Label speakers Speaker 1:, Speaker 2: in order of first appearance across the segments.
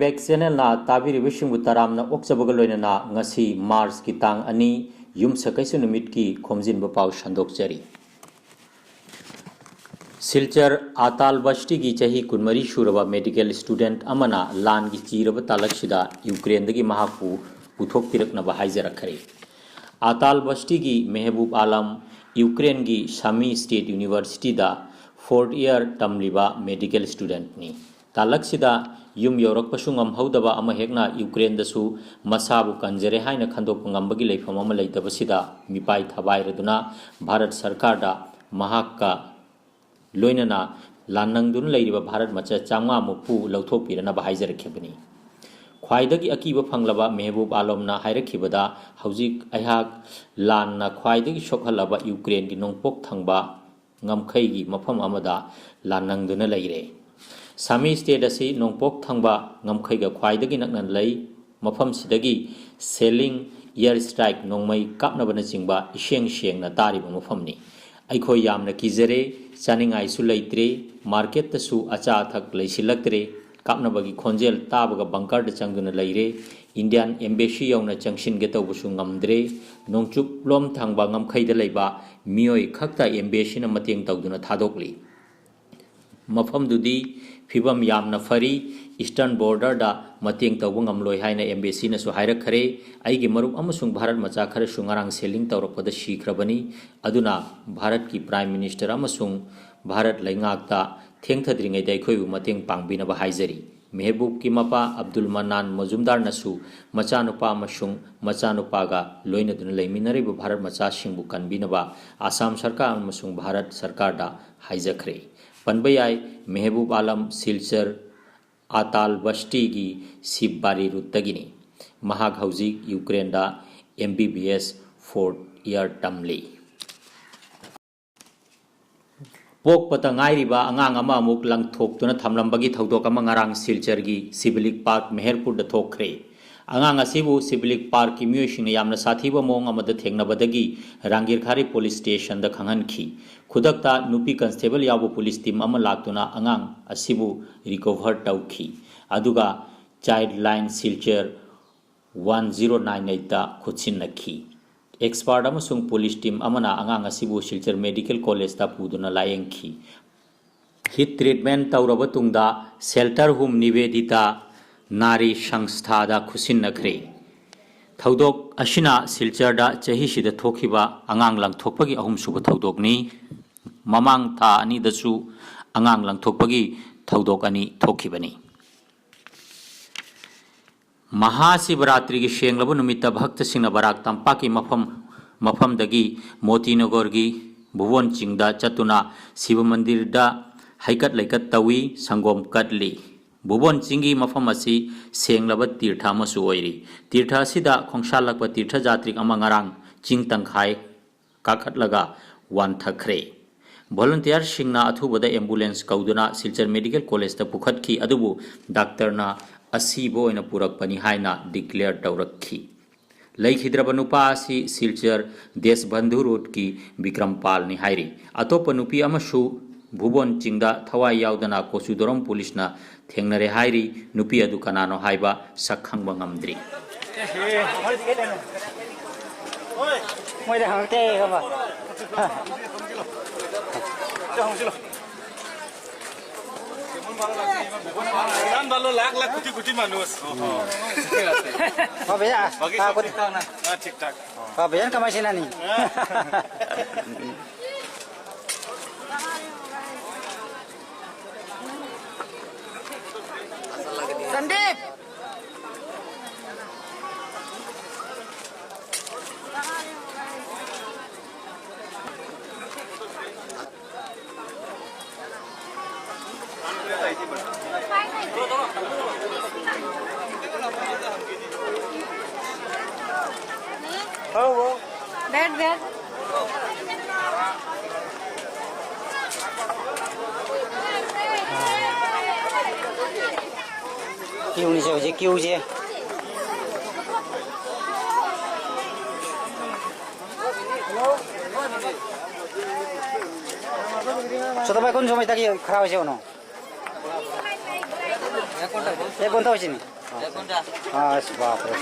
Speaker 1: Feedback channel ना ताबिरिबसिंगबु तरामना ओक्चबगलोइना ngasi मार्च की तांग अनि युमसकैसु नुमित की खोमजिनबु पाउ संदोकचरी सिलचर आताल बस्ती की चही कुनमरी सुरबा मेडिकल स्टूडेंट अमना लान की चीरब तालकसिदा यूक्रेन दगी महापु पुथोकपिरकनबा हाइजरखरे आताल बस्ती की महबूब आलम यूक्रेन की शामी स्टेट यूनिवर्सिटी दा 4th ईयर तमलिबा मेडिकल स्टूडेंट नि तालकसिदा युम यौरकपसु ngamhौदबा अमा हेकना यूक्रेन दसु मसाबु Khunjerab हाइना खंदोक ngambagi leifam ama leitabasida मिपाई थबाइरदुना Bharat सरकार दा महाका लोइनना लानंगदुन लेरिबा भारत मचा चांगा मुपु लौथोकपिरना बाहाइजरखेबनी ख्वाइदगी अकीबा फंगलबा महबूब आलमना हाइरखिबदा हौजिक अहाक लानना ख्वाइदगी सोखलबा यूक्रेन की नोंपोक थंगबा ngamkhaiगी मफम अमदा लानंगदुना लेइरे सामी स्टेट असी नोंपोक थंगबा ngamkhaiगा ख्वाइदगी नकनन लई मफम सिदगी सेलिंग एयर स्ट्राइक नोंमै कापनबना चिंगबा इशेंग शेंगना तारिबा मफमनी अखोय यामना किजरे चानिंगाइसु लैत्रे मार्केट तसु अचा अथक लैसिलक्त्रे कापनबगी खोंजेल ताबगा बंकर द चंगदुना लैरे इंडियन एम्बेसी यौना चंगसिनगे तौबसु ngamdre नोंचुप लोम थंगबा ngamkhaiदा लैबा मियोय खक्ता एम्बेसीना मतेंग तौदुना थादोकली मफमदुदी फिबम यामना फरी ईस्टर्न बॉर्डर दा मतेंग तौबा ngamloi हाइना एम्बेसी नसु हाइरखरे आइगे मरुप अमसुंग भारत मचा खरे सुंगारांग सेलिंग तौरपदा शीख्रबनी अदुना भारत की प्राइम मिनिस्टर अमसुंग भारत लैंगाकता थेंगथद्रिङैदा अखोइबु मतेंग पांगबिनबा हाइजरी महबूब की मपा अब्दुल मन्नान मजुमदार नसु मचानुपा अमसुंग मचानुपागा लोइनदुना लैमिनरिबु भारत मचा सिंगबु कनबिनबा आसाम सरकार अमसुंग भारत सरकार दा हाइजखरे पनबयाई महबूब आलम सिलचर आताल बस्ती की सिबबारी रुतगिनी महाग हौजिक यूक्रेन दा MBBS 4th ईयर तमली पोक पतंगाइरिबा अंगांग अमा अमुक लंगथोक्तुना थमलंबगी थौदोक अमा ngarang सिलचर की सिविलिक पार्क मेहरपुर द थोखरे अंगांग असिबु सिविलिक पार्क की मियोसिंगना यामना साथीबा मोंग अमदा थेंगनबदगी रांगिरखारी पुलिस स्टेशन द खंगनखी खुदकता नुपी कांस्टेबल याबो पुलिस टीम अमा लाक्तुना अंगांग असिबु रिकवर तौखी अदुगा चाइल्ड लाइन सिलचर 1098 दा खुदसिननखी एक्सपर्ट अमसुंग पुलिस टीम अमना अंगांग असिबु सिलचर मेडिकल कॉलेज दा पुदुना लायेंखी हिट ट्रीटमेंट तौरब तुंगदा शेल्टर होम निवेदिता नारी संस्था दा खुसिननखरे थौदोक अशिना सिलचर दा चहिसिदा थोखिबा अंगांग लंगथोकपगी अहुमसुब थौदोकनी ममांग था अनि दसु अंगांग लंगथोकपगी थौदोक अनि थोखिबनी महाशिवरात्रि की शेंगलब नुमित भक्त सिंह बराक तंपा की मफम दगी मोतीनगर की भुवन चिंगदा चतुना शिव मंदिर दा हैकत लैकत तवी संगोम कटली भुवन चिंगी मफम असी सेंगलब तीर्थ अमसु ओइरी तीर्थ असिदा खोंसालक तीर्थ जात्रिक अमा ngarang चिंग तंखाय काखतलगा वानथखरे वॉलंटियर सिंगना अथुबदा एम्बुलेंस कौदुना सिलचर मेडिकल कॉलेज दा पुखतखी अदुबु डॉक्टरना असीबो ओइना पुरकपनी हाइना डिक्लेयर तौरखी लैखिद्रब नुपा असि सिलचर देशबंधु रोड की विक्रमपाल नि हाइरी अतोप नुपी अमसु भुवन चिंगदा थवाई यावदना कोसुदोरम पुलिसना थेंगनरे हाइरी नुपी अदु कनानो हाइबा सखंगबा ngamdri
Speaker 2: मोइदा हंगते हबा
Speaker 3: Kan balu lak kuti manus.
Speaker 2: Pak Beyan, aku di sana.
Speaker 3: Tik tak.
Speaker 2: Pak Beyan ke masina ni. Sandip.
Speaker 4: बैठ बैठ
Speaker 2: क्यों नहीं चाहिए क्यों चाहिए Sudah baik kon sampai tadi kerja sih ono. एक घंटा होची नी हां बाप रे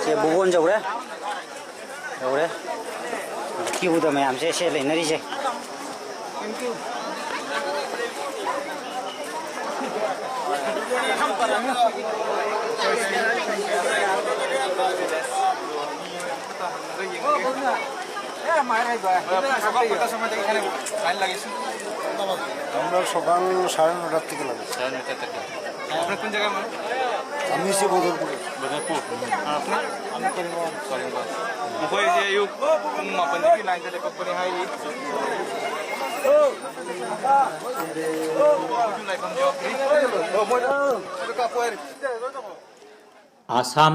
Speaker 2: से बुगोन जवरे क्यों तो मैं हमसे से लेना रही से
Speaker 4: আমরা সকাল 9:30 থেকে লাগে।
Speaker 3: আপনার কোন জায়গা মানে
Speaker 4: আমি সে বদরপুর।
Speaker 3: বদরপুর আপনার আমি করিমগঞ্জ মকোই যে ইউ pung 8 dagi line sa lepag pani hai
Speaker 1: Assam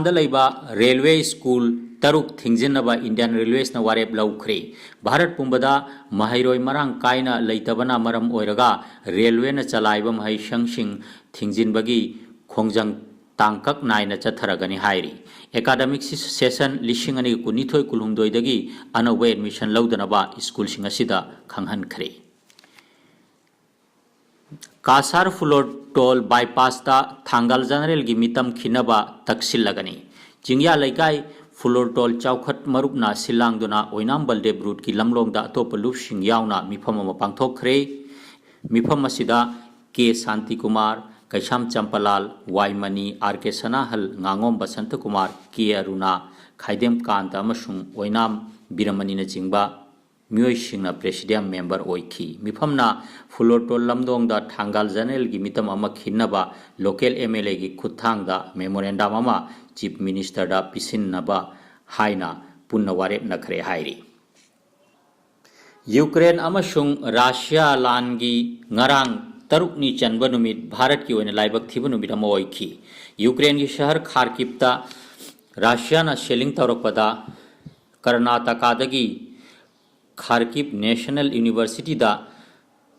Speaker 1: railway school तरुक थिंजिनबा इंडियन रेलवेज न वारेप लौख्रे भारत पुंबदा महैरोय मरांग कायना लेतबना मरम ओइरगा रेलवे न चलाइब महै संसिंग थिंजिनबगी खोंजंग तांकक नायना चथरगनि हाइरी एकाडेमिक सेशन लिशिंग अनि कुनिथोय कुलुमदोयदगी अनौबा एडमिशन लौदनबा स्कूल सिंग असिदा खंगहनख्रे Kasar floor toll bypass थांगल general की मितम खिनबा तकसिलगनी चिंगिया लेकाई फ्लोर टोल चौखट मरुपना सिलांगदुना ओइनाम बलदेव रूट की लमलोंगदा अतोप लुपसिंग यावना मिफम अमा पांगथोखरे मिफम असिदा के शांति कुमार कैशाम चंपलाल वाईमनी आर के सनाहल गांगोम बसंत कुमार के Aruna खाइदेम Kant अमसुंग ओइनाम बिरमनी चिंबा मियोइसिंगना presidium member ओइखी मिफमना फुलोटोल लमदोंगदा थांगाल general की मितम अमा खिन्नबा लोकल एमएलए की खुथांगदा मेमोरेंडम अमा चीफ मिनिस्टर दा पिसिन्नबा हाइना पुन्ना वारेप नखरे हाइरी यूक्रेन अमसुंग रशिया लानगी ngarang तरुकनी चनबा नुमित भारत की ओइना लाइबक थिबा नुमित अमा ओइखी यूक्रेन की शहर खार्किवता रशियाना शेलिंग तौरकपदा कर्नाटकादगी खार्किव नेशनल यूनिवर्सिटी दा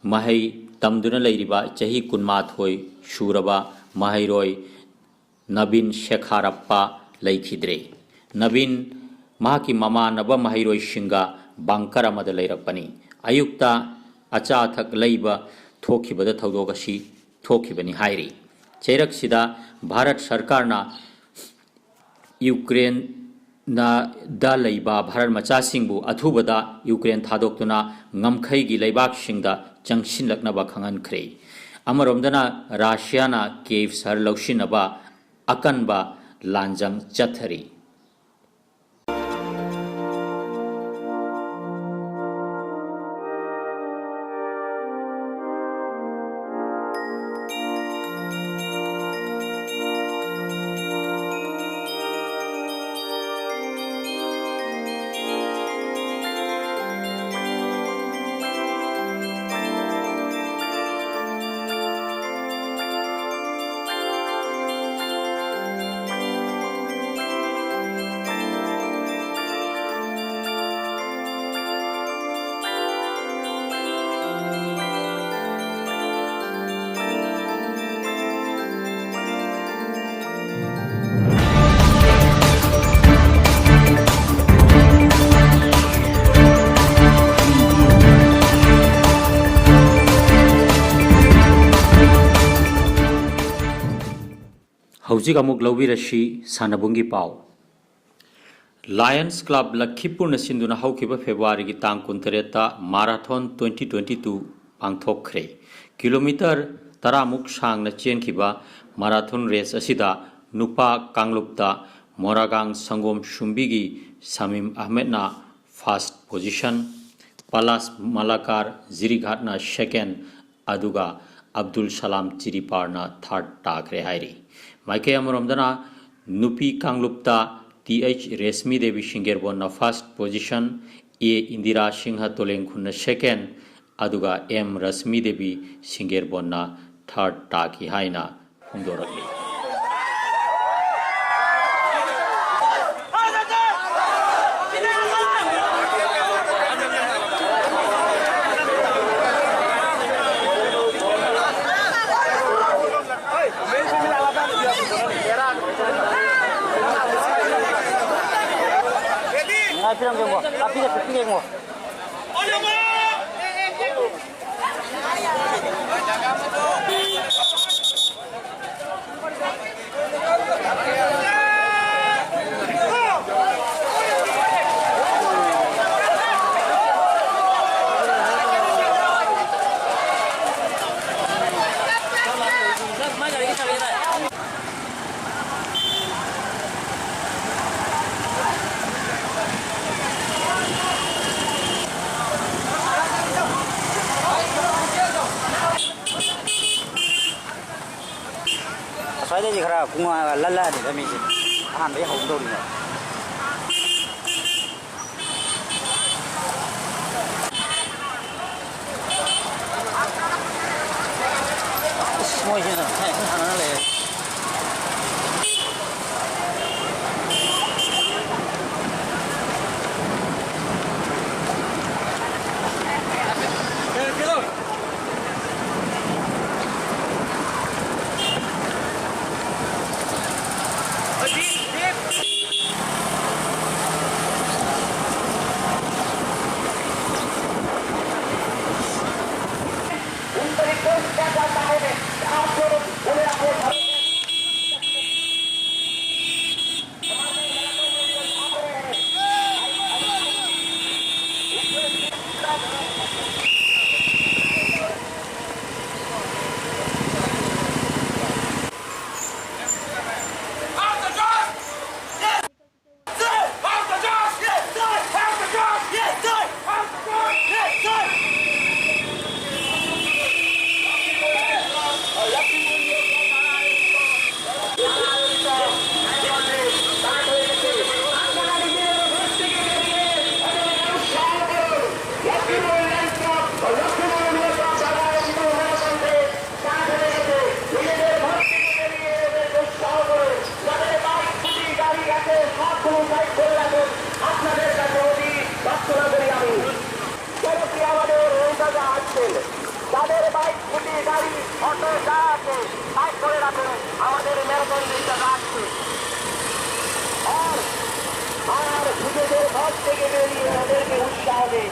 Speaker 1: महै तमदुना लैरिबा चही कुनमाथोय शूरबा महैरोय नवीन शेखारप्पा लैखिद्रे नवीन माकी ममानबा महैरोय सिंगा बांकर अमद लैरपनी अयुक्ता अचाथक लैबा थोखिबदा थौदोगसी थोखिबनी हाइरी चैरकसिदा भारत सरकारना यूक्रेन दा लैबा भारत मचासिंगबु अथुबदा यूक्रेन थादोक्तुना ngमखैगी लैबाकसिंगदा चंगसिनलकनबा खंगनख्रे अमरोमदना रशियाना केव सहर लौसिनबा अकनबा लांजंग चथरी हौजिक अमुक लौबिरसी सानबुंगी पाव लायंस क्लब लखीपुर सिंधुना हौखिबा फेब्रुआरी की तांग 19 माराथन 2022 पांगथोखरे किलोमीटर 10 मुक सांगना चेनखिबा माराथन रेस असिदा नुपा कांगलुपता मोरागांग संगोम शुंबिगी समीम अहमदना फर्स्ट पोजीशन पलास मलाकार जिरीघाटना सेकेंड अदुगा अब्दुल सलाम चिरीपारना थर्ड टाखरे हाइरी माइके अमरोमदना नुपी कांगलुपता TH रेशमी देवी सिंगेरबोना first position A Indira Singh तोलेंगखुन second अदुगा M Rashmi Devi सिंगेरबोना third टाकी हाइना फोंदोरकली
Speaker 2: 피랑 뭐. 피게 뭐. xoáy đây gì khá cũng lăn lăn để mình ăn với hồng đâu đi nữa môi trên rồi thằng nó lại তাদের bike scooty গাড়ি auto যা আছে bike করে রাখুন আমাদের মেরুদণ্ডটা রাখছে আর নিজেদের ঘর থেকে বেরিয়ে ওদেরকে উৎসাহ দেয়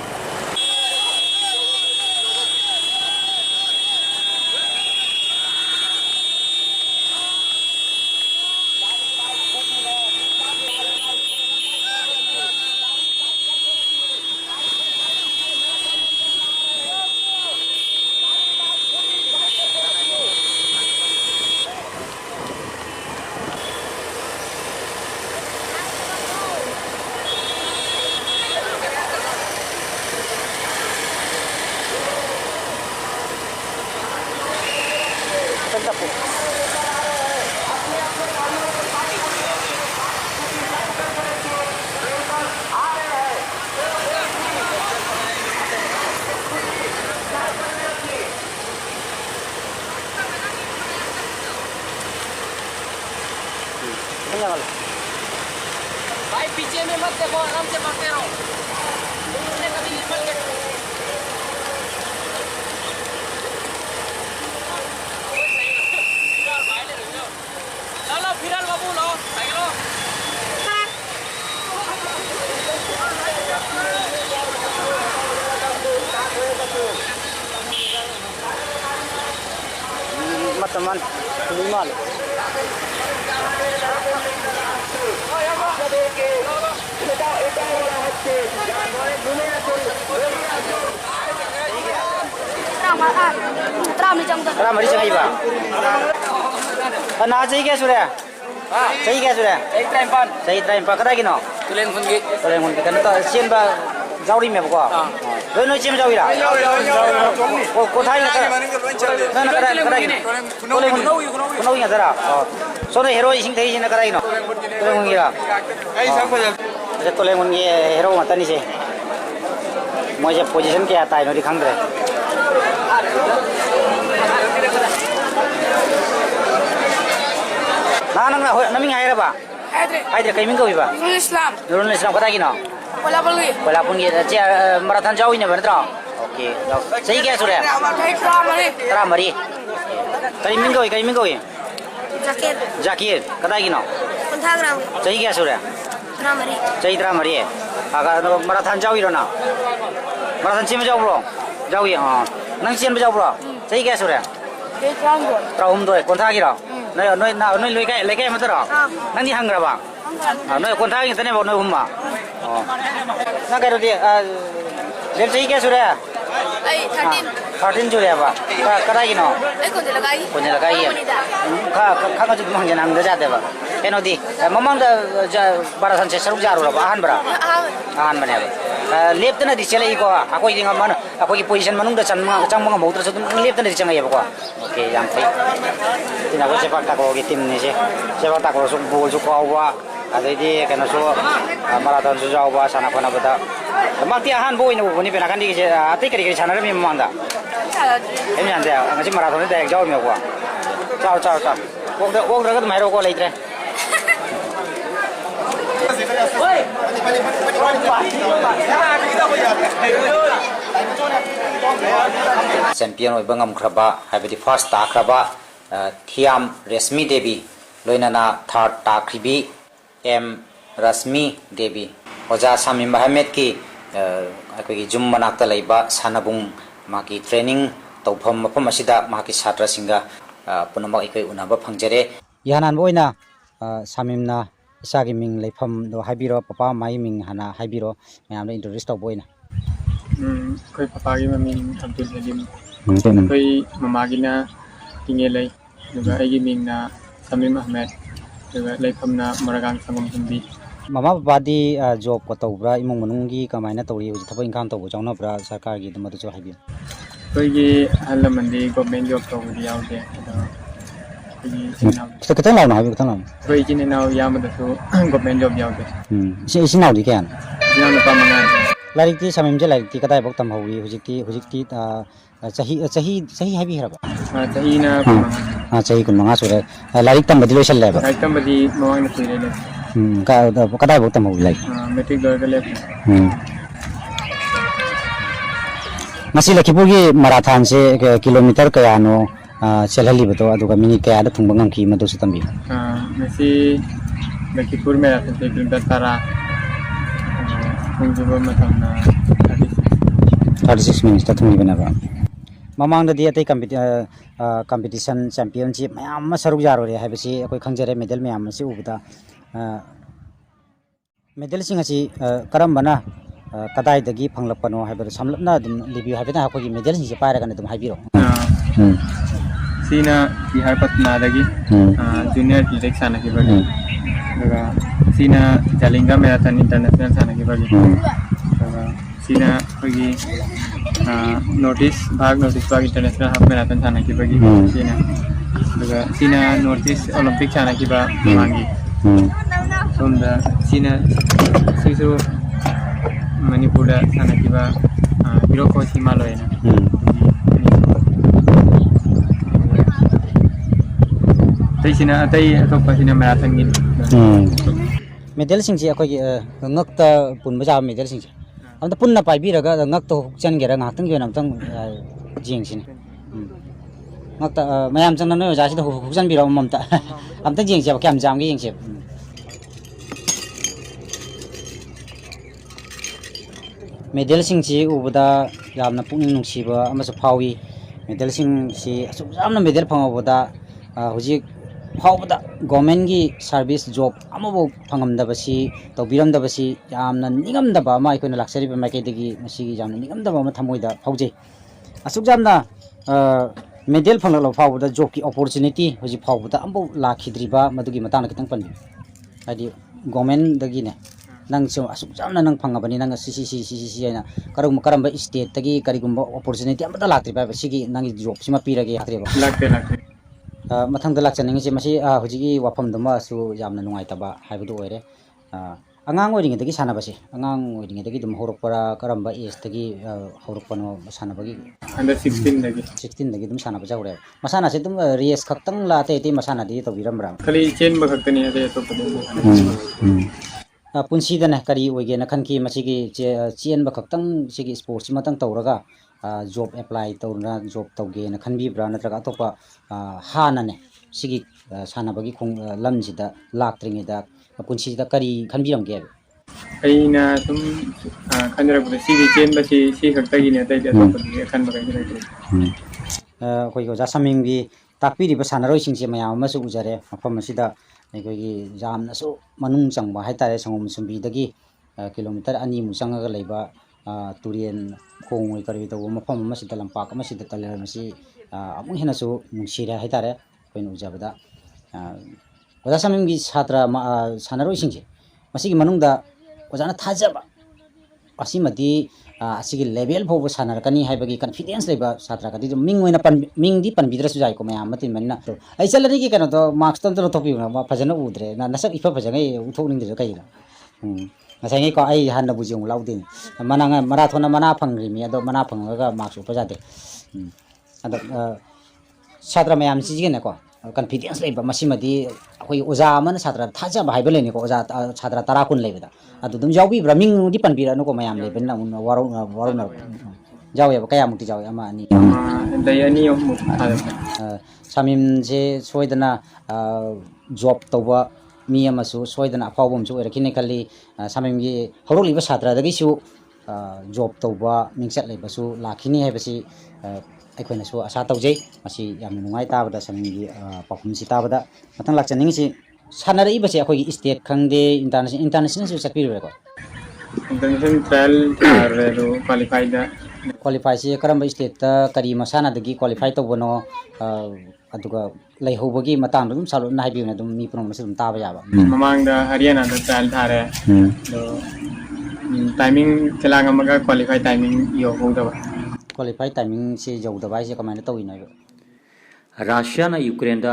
Speaker 2: भाई पीछे में मत देखो आराम से भागते रहो कभी निकल के लो फिरल बाबू लो लो teman-teman minimal Ram hari cakap iba. Nah, cakap sudah. Cakap sudah. Cakap terampal. Kata gino. Tulen hungi. Kan tu sian ba jauh ni apa? Lalu ni siapa jauh ira? Kau thai nak? Nah, kata gino. Kunau yang zara. So ni hero ising thai sini kata gino. Tulen hungi ira. Tulen hungi hero mata ni sih. Macam position ke atas ni dikhang deh. Nah, nami ngai apa? Haidre kami kau iba. Nurul Islam kata gino. Walaupun kita marathon jauh ini benar. Okey. Sahih kya sudah? Teramari. Kami minggu. Zakir kata gino. Sahih kya sudah? Teramari. marathon jauh na marathon cima jauh bro jauh ya nang cien jauh bro saya kaya sudah tahun dua kontak kira noi lekai mata ro nang di hangra bang noi kontak ini tadi bang noi humma nang kaya dia dia saya kaya sudah 13 juga ya pak kadai kino kunci lagai ya kak juga mangjan ang dah jatuh pak keno di mamang dah barasan saya seru jaru lah ahan berapa ahan mana ya lep tu na di cila iko aku ini ngaman aku ini position manung dah cang mga mau terus lep tu na di cang ya pak oke yang baik ini aku sepak tak kalau tim ni sih sepak tak kalau bol kau apa ada di kena marathon jauh apa sana kena betul mati ahan boy ni penakan di ati kiri sana ni memang dah ini nanti ngaji marathon ni dah jauh ni aku jauh wong dah kan main rokok lagi deh champion oi bangam khraba habiti first ta khraba thiam resmi devi loinana third ta khribi m rasmi devi oja sami mohammed ki akoi jum manakta leiba sanabung maki training tawpham mafam asida maki chhatra singa punama ikoi unaba phangjare yanan boina samimna isagi ming leifam do habiro papa mai ming hana habiro mayam da introduce to boina
Speaker 5: koi papa gi ming Abdul Halim koi mama gi na tingelai duga ai gi ming na Samim Ahmed duga leifam na Maragang Sangom Hindi
Speaker 2: mama papa di job ko tawbra imong manung gi kamaina tawri uji thapoi income to jawna bra sarkar gi dum jo habi
Speaker 5: koi gi halamandi government job to di yaude
Speaker 2: kita ketang law na habi ketang law
Speaker 5: koi gi na yamada so government job yaude
Speaker 2: isi naw di kan
Speaker 5: yang pa mangan
Speaker 2: larik ti samim je larik ti kadai bok tam hawi hujik ti sahi habi haraba
Speaker 5: sahi na mangan
Speaker 2: sahi kun manga sure larik tam badi loisal leba
Speaker 5: larik tam badi mawang na sure le
Speaker 2: kadai bok tam hawi laik
Speaker 5: metric dor le
Speaker 2: masi lakipugi marathon se kilometer kaya no chelali beto aduga minute kaya da thungba ngamki madu sutambi
Speaker 5: masi lakipur marathon se kilometer tara thungjuba matamna 36
Speaker 2: minutes ta thungi bana ba mamang da dia tai competition championship mayam ma saruk jaro re habisi akoi khangjare medal mayam si ubuda medal singa si karam bana kadai dagi phanglapano haber samlapna dum review habena akoi medal si paira kan dum habiro
Speaker 5: sina bihar patna dagi junior direct sana ki bagi daga sina jalinga marathon international sana ki bagi daga sina kogi notice bag international half marathon sana ki bagi sina daga sina notice olympic sana ki ba mangi sonda sina sisu manipura sana ki ba hero ko himalaya na sina atai atoppa sina marathon gi medal sing ji akoi ngakta punba ja medal sing amta punna pai bi raga ngakto chen gera ngaktung gi namtang jing sin ngakta mayam chang na ja si da hukjan bi ra mamta amta jing ja kyam jam gi jing se medal sing ji ubuda yamna pukning nungsiba amasu phawi medal sing si asuk jamna medal phangoboda hujik फाउबदा government की service job अमबो फंगमदबसी तौबिरमदबसी यामना निगमदबा मा इकोना लाक्सरीबा माइकेदगी मसीगी यामना निगमदबा मा थमोइदा फाउजे असुक जामना मेडल फंगलो फाउबदा जॉब की अपॉर्चुनिटी होजि फाउबदा अमबो लाखिद्रिबा मदुगी मताना कितंग पन हादि गवर्नमेंट दगी ने नंग सो असुक जामना नंग फंगबनी नंग सी आइना करम स्टेट तगी करिगुम्बा अपॉर्चुनिटी अमदा लाक्त्रिबा सिगी नंग जॉब सिमा पिरगे हात्रेबा लाक्ते मथंग लाक्चनिंग मसी हुजिगी वाफमदमा सु यामना नुंगाइतबा हाइबदु ओइरे angang oiringedagi sanabasi angang oiringedagi dum horokpara karamba age tagi horokpano sanabagi under 16
Speaker 2: dagi dum sanaba jawre masana se dum race khaktang la te te masana di to biramra
Speaker 5: khali chen ba khaktani ade to
Speaker 2: punsi dana kari oige na khanki masigi chen ba khaktang sigi sports matang tawraga job apply tawna job tawge na khanbi bra natraga topa hana ne sigi sanabagi khong lamjida laktringi da punsi da kari khanbiram ge
Speaker 6: ꯑꯩꯅ ꯁꯨꯝ ꯈꯟꯖꯔꯛꯄꯗ ꯁꯤꯒꯤ ꯆꯦꯟꯕꯁꯤ ꯁꯤ ꯈꯛꯇꯒꯤꯅꯤ ꯑꯇꯩꯗꯤ ꯑꯇꯣꯞꯄꯗꯤ ꯈꯟꯕ ꯀꯩꯁꯨ ꯂꯩꯇꯦ
Speaker 5: ꯑꯩꯈꯣꯏꯒꯤ ꯑꯣꯖꯥ ꯁꯃꯤꯝꯒꯤ ꯇꯥꯛꯄꯤꯔꯤꯕ ꯁꯥꯟꯅꯔꯣꯏꯁꯤꯡꯁꯦ ꯃꯌꯥꯝ ꯑꯃꯁꯨ ꯎꯖꯔꯦ ꯃꯐꯝ ꯑꯁꯤꯗ ꯑꯩꯈꯣꯏꯒꯤ ꯌꯥꯝꯅꯁꯨ ꯃꯅꯨꯡ ꯆꯪꯕ ꯍꯥꯏꯇꯥꯔꯦ ꯁꯪꯒꯣꯝ ꯁꯨꯝꯕꯤꯗꯒꯤ ꯀꯤꯂꯣꯃꯤꯇꯔ 2ꯃꯨꯛ ꯆꯪꯉꯒ ꯂꯩꯕ ꯇꯨꯔꯦꯟ ꯈꯣꯡ ꯀꯔꯤ ꯇꯧꯕ ꯃꯐꯝ ꯑꯃꯁꯤꯗ ꯂꯝꯄꯥꯛ ꯑꯃꯁꯤꯗ ꯂꯩꯔꯝꯕꯁꯤ ꯑꯃꯨꯛ ꯍꯦꯟꯅꯁꯨ ꯅꯨꯡꯁꯤꯔꯦ ꯍꯥꯏꯇꯥꯔꯦ ꯑꯩꯈꯣꯏꯅ ꯎꯖꯕꯗ ꯑꯣꯖꯥ ꯁꯃꯤꯝꯒꯤ ꯁꯥꯇ꯭ꯔ ꯁꯥꯟꯅꯔꯣꯏꯁꯤꯡꯁꯦ ꯃꯁꯤꯒꯤ ꯃꯅꯨꯡꯗ ꯑꯣꯖꯥꯅ ꯊꯥꯖꯕ ꯑꯁꯤꯃꯗꯤ ꯑꯁꯤꯒꯤ ꯂꯦꯚꯦꯜ ꯐꯥꯎꯕ ꯁꯥꯟꯅꯔꯛꯀꯅꯤ ꯍꯥꯏꯕꯒꯤ ꯀꯟꯐꯤꯗꯦꯟꯁ ꯂꯩꯕ ꯁꯥꯇ꯭ꯔꯒꯗꯤ ꯑꯗꯨꯝ ꯃꯤꯡ ꯑꯣꯏꯅ ꯃꯤꯡꯗꯤ ꯄꯟꯕꯤꯗ꯭ꯔꯁꯨ ꯌꯥꯏꯀꯣ ꯃꯌꯥꯝ ꯑꯃ ꯇꯤꯟꯕꯅꯤꯅ ꯑꯩ ꯆꯠꯂꯅꯤꯒꯤ ꯀꯩꯅꯣꯗꯣ ꯃꯥꯛꯁꯇꯣ ꯑꯝꯇ ꯂꯧꯊꯣꯛꯄꯤꯌꯨꯅ ꯐꯖꯅ ꯎꯗ꯭ꯔꯦ ꯅꯁꯛ ꯏꯐ ꯐꯖꯉꯩ ꯎꯊꯣꯛꯅꯤꯡꯗ꯭ꯔꯁꯨ ꯀꯩꯒꯤꯅꯣ ꯉꯁꯥꯏꯉꯩꯀꯣ ꯑꯩ ꯍꯥꯟꯅꯕꯨ ꯌꯦꯡꯉꯨ ꯂꯧꯗꯦꯅꯤ ꯃꯔꯥꯊꯣꯟꯅ ꯃꯅꯥ ꯐꯪꯈ꯭ꯔꯤꯃꯤ ꯑꯗꯣ ꯃꯅꯥ ꯐꯪꯉꯒ ꯃꯥꯛꯁ ꯎꯞꯄ ꯌꯥꯗꯦ ꯑꯗꯣ ꯁꯥꯇ꯭ꯔ ꯃꯌꯥꯝꯁꯤꯒꯤꯅꯦꯀꯣ ꯀꯟꯐꯤꯗꯦꯟꯁ ꯂꯩꯕ ꯃꯁꯤꯃꯗꯤ ꯑꯩꯈꯣꯏꯒꯤ ꯑꯣꯖꯥ ꯑꯃꯅ ꯁꯥꯇ꯭ꯔ ꯊꯥꯖꯕ ꯍꯥꯏꯕ ꯂꯩꯅꯤꯀꯣ ꯑꯣꯖꯥ ꯁꯥꯇ꯭ꯔ 10 ꯀꯨꯟ ꯂꯩꯕꯗ ꯑꯗꯨ ꯑꯗꯨꯝ ꯌꯥꯎꯕꯤꯕ꯭ꯔꯥ ꯃꯤꯡꯗꯤ ꯄꯟꯕꯤꯔꯛꯑꯅꯨꯀꯣ ꯃꯌꯥꯝ ꯂꯩꯕꯅꯤꯅ ꯋꯥꯔꯧꯅꯔꯛ ꯌꯥꯎꯋꯦꯕ ꯀꯌꯥꯃꯨꯛꯇꯤ ꯌꯥꯎꯋꯦ 1 2
Speaker 6: ꯂꯩ 2 3
Speaker 5: ꯁꯃꯤꯝꯁꯦ ꯁꯣꯏꯗꯅ ꯖꯣꯕ ꯇꯧꯕ ꯃꯤ ꯑꯃꯁꯨ ꯁꯣꯏꯗꯅ ꯑꯐꯥꯎꯕ ꯑꯃꯁꯨ ꯑꯣꯏꯔꯛꯈꯤꯅꯤ ꯈꯜꯂꯤ ꯁꯃꯤꯝꯒꯤ ꯍꯧꯔꯛꯂꯤꯕ ꯁꯥꯇ꯭ꯔꯗꯒꯤꯁꯨ ꯖꯣꯕ ꯇꯧꯕ ꯃꯤꯡꯆꯠ ꯂꯩꯕꯁꯨ ꯂꯥꯛꯈꯤꯅꯤ ꯍꯥꯏꯕꯁꯤ ꯑꯩꯈꯣꯏꯅꯁꯨ ꯑꯁꯥ ꯇꯧꯖꯩ ꯃꯁꯤ ꯌꯥꯝꯅ ꯅꯨꯡꯉꯥꯏ ꯇꯥꯕꯗ ꯁꯃꯤꯝꯒꯤ ꯄꯥꯎꯈꯨꯝꯁꯤ ꯇꯥꯕꯗ ꯃꯊꯪ ꯂꯥꯛꯆꯅꯤꯡꯉꯤꯁꯤ ꯁꯥꯟꯅꯔꯛꯏꯕꯁꯦ ꯑꯩꯈꯣꯏꯒꯤ ꯏꯁꯇꯦꯠ ꯈꯪꯗꯦ ꯏꯟꯇꯔꯅꯦꯁꯅꯦꯜꯁꯨ ꯆꯠꯄꯤꯔꯨꯔꯦꯀꯣ
Speaker 6: ꯏꯟꯇꯔꯅꯦꯁꯅꯦꯜ ꯇ꯭ꯔꯥꯌꯦꯜ ꯊꯥꯔꯨꯔꯦ ꯑꯗꯨ ꯀ꯭ꯋꯥꯂꯤꯐꯥꯏꯗ
Speaker 5: ꯀ꯭ꯋꯥꯂꯤꯐꯥꯏꯁꯤ ꯀꯔꯝꯕ ꯏꯁꯇꯦꯠꯇ ꯀꯔꯤ ꯃꯁꯥꯟꯅꯗꯒꯤ ꯀ꯭ꯋꯥꯂꯤꯐꯥꯏ ꯇꯧꯕꯅꯣ ꯑꯗꯨꯒ ꯂꯩꯍꯧꯕꯒꯤ ꯃꯇꯥꯡꯗ ꯑꯗꯨꯝ ꯁꯥꯂꯣꯠꯅ ꯍꯥꯏꯕꯤꯌꯨꯅꯦ ꯑꯗꯨꯝ ꯃꯤ ꯄꯨꯝꯅꯃꯛꯁꯨ ꯑꯗꯨꯝ ꯇꯥꯕ ꯌꯥꯕ
Speaker 6: ꯃꯃꯥꯡꯗ ꯍꯔꯤꯌꯥꯅꯥꯗ ꯇ꯭ꯔꯥꯌꯦꯜ ꯊꯥꯔꯦ ꯑꯗꯣ ꯇꯥꯏꯃꯤꯡ ꯈꯦꯂꯥꯡ ꯑꯃꯒ ꯀ꯭ꯋꯥꯂꯤꯐꯥꯏ ꯇꯥꯏꯃꯤꯡ ꯌꯧꯍꯧꯗꯕ
Speaker 5: ꯀ꯭ꯋꯥꯂꯤꯐꯥꯏ ꯇꯥꯏꯃꯤꯡꯁꯤ ꯌꯧꯗꯕ ꯍꯥꯏꯁꯦ ꯀꯃꯥꯏꯅ ꯇꯧꯋꯤꯅꯣ
Speaker 1: ꯔꯥꯁꯤꯌꯥꯅ ꯌꯨꯀ꯭ꯔꯦꯟꯗ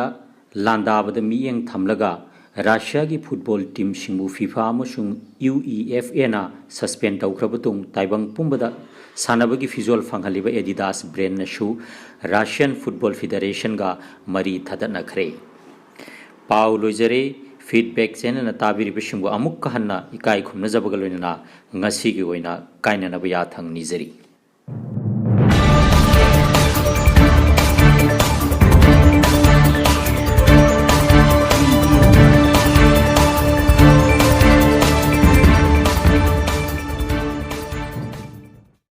Speaker 1: ꯂꯥꯟꯗꯥꯕꯗ ꯃꯤꯠꯌꯦꯡ ꯊꯝꯂꯒ ꯔꯥꯁꯤꯌꯥꯒꯤ ꯐꯨꯠꯕꯣꯜ ꯇꯤꯝꯁꯤꯡꯕꯨ ꯐꯤꯐꯥ ꯑꯃꯁꯨꯡ UEFAꯅ ꯁꯁꯄꯦꯟ ꯇꯧꯈ꯭ꯔꯕ ꯃꯇꯨꯡ ꯇꯥꯏꯕꯪ ꯄꯨꯝꯕꯗ ꯁꯥꯟꯅꯕꯒꯤ ꯐꯤꯖꯣꯜ ꯐꯪꯍꯜꯂꯤꯕ ꯑꯦꯗꯤꯗꯥꯁ ꯕ꯭ꯔꯦꯟꯅꯁꯨ ꯔꯥꯁꯤꯌꯥꯟ ꯐꯨꯠꯕꯣꯜ ꯐꯦꯗꯦꯔꯦꯁꯟꯒ ꯃꯔꯤ ꯊꯗꯠꯅꯈ꯭ꯔꯦ꯫ ꯄꯥꯎ ꯂꯣꯏꯖꯔꯦ꯫ ꯐꯤꯗꯕꯦꯛ ꯆꯦꯅꯦꯜꯅ ꯇꯥꯕꯤꯔꯤꯕꯁꯤꯡꯕꯨ ꯑꯃꯨꯛꯀ ꯍꯟꯅ ꯏꯀꯥꯏ ꯈꯨꯝꯅꯖꯕꯒ ꯂꯣꯏꯅꯅ ꯉꯁꯤꯒꯤ ꯑꯣꯏꯅ ꯀꯥꯏꯅꯅꯕ ꯌꯥꯊꯪ ꯅꯤꯖꯔꯤ꯫